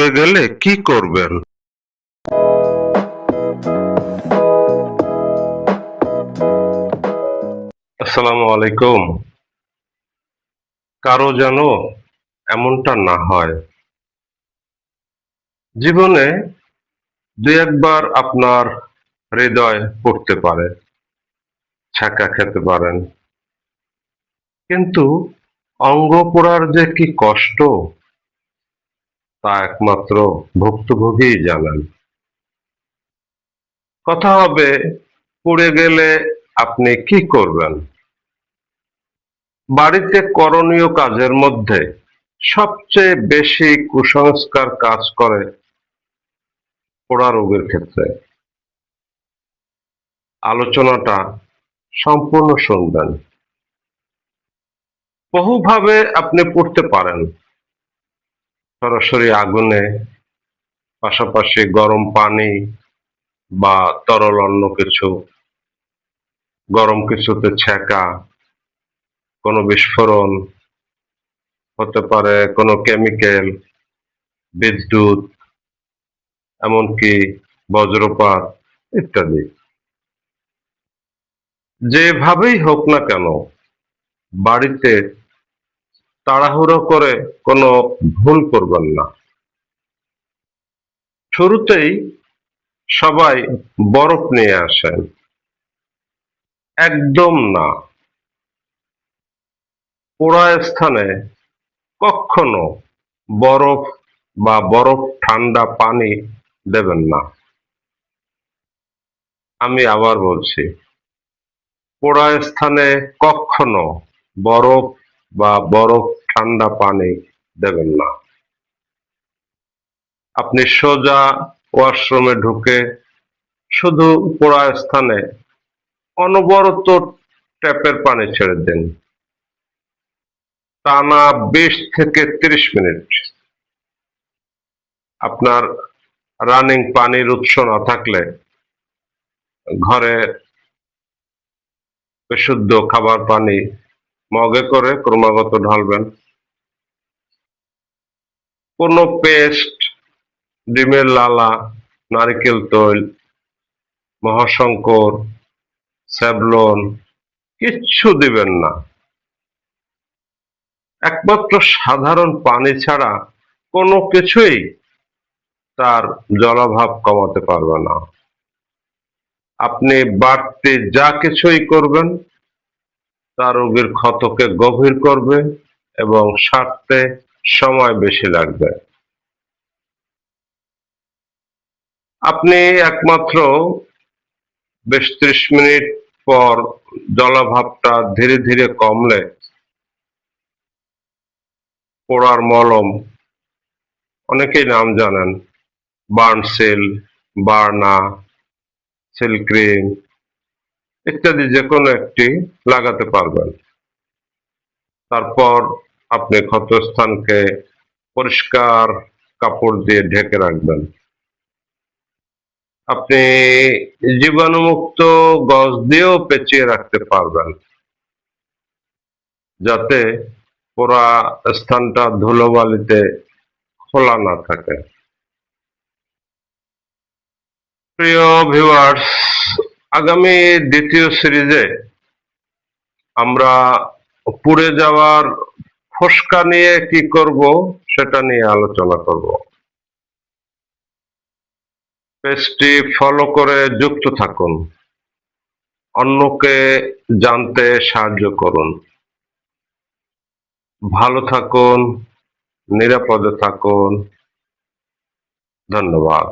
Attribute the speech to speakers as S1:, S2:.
S1: পুড়ে গেলে কি করবেন? আসসালামু আলাইকুম। কারো যেন এমনটা না হয়। জীবনে দুই একবার আপনার হৃদয় পড়তে পারে, ছ্যাঁকা খেতে পারেন, কিন্তু অঙ্গ পোড়ার যে কি কষ্ট তা একমাত্র ভুক্তভোগীই জানেন। কথা হবে পুড়ে গেলে আপনি কি করবেন? বাড়িতে করণীয় কাজের মধ্যে সবচেয়ে বেশি কুসংস্কার কাজ করে পোড়া রোগের ক্ষেত্রে। আলোচনাটা সম্পূর্ণ শুনবেন। বহুভাবে আপনি পড়তে পারেন। সরাসরি আগুনে, পাশাপাশি গরম পানি বা তরল অন্য কিছু, গরম কিছুতে ছ্যাঁকা, কোনো বিস্ফোরণ, হতে পারে কোনো কেমিক্যাল, বিদ্যুৎ, এমনকি বজ্রপাত ইত্যাদি। যেভাবেই হোক না কেন, বাড়িতে তাড়াহুড়ো করে কোনো ভুল করবেন না। শুরুতেই সবাই বরফ নিয়ে আসেন। একদম না। পোড়া স্থানে কখনো বরফ বা বরফ ঠান্ডা পানি দেবেন না। আমি আবার বলছি, পোড়া স্থানে কখনো বরফ বা বরফ ঠান্ডা পানি দেবেন না। আপনি সোজা ওয়াশরুমে ঢুকে শুধু পোড়া স্থানে অনবরত ট্যাপের পানি ছেড়ে দিন, টানা 20 থেকে 30 মিনিট। আপনার রানিং পানির উৎস না থাকলে ঘরে বিশুদ্ধ খাবার পানি মগে করে ক্রমাগত ঢালবেন। কোনো পেস্ট, ডিমের লালা, নারিকেল তৈল, মহাশঙ্কর, স্যাভলন কিচ্ছু দিবেন না। একমাত্র সাধারণ পানি ছাড়া কোনো কিছুই তার জলাভাব কমাতে পারবে না। আপনি বাড়তি যা কিছুই করবেন তা রোগীর ক্ষতকে গভীর করবে এবং সারতে সময় বেশি লাগবে। আপনি একমাত্র 20-30 মিনিট পর জলাভাবটা ধীরে ধীরে কমলে পোড়ার মলম, অনেকেই নাম জানেন, বার্নসিল, বার্না, সিল্ক্রিম ইত্যাদি যে কোনো একটি লাগাতে পারবেন। তারপর আপনি ক্ষতস্থানকে পরিষ্কার কাপড় দিয়ে ঢেকে রাখবেন। আপনি জীবাণুমুক্ত গজ দিয়েও পেঁচিয়ে রাখতে পারবেন, যাতে পোড়া স্থানটা ধুলোবালিতে খোলা না থাকে। প্রিয় ভিউয়ার্স, আগামী দ্বিতীয় সিরিজে আমরা পুড়ে যাওয়ার ফোসকা নিয়ে কি করব সেটা নিয়ে আলোচনা করব। পেজটি ফলো করে যুক্ত থাকুন, অন্যকে জানতে সাহায্য করুন। ভালো থাকুন, নিরাপদে থাকুন। ধন্যবাদ।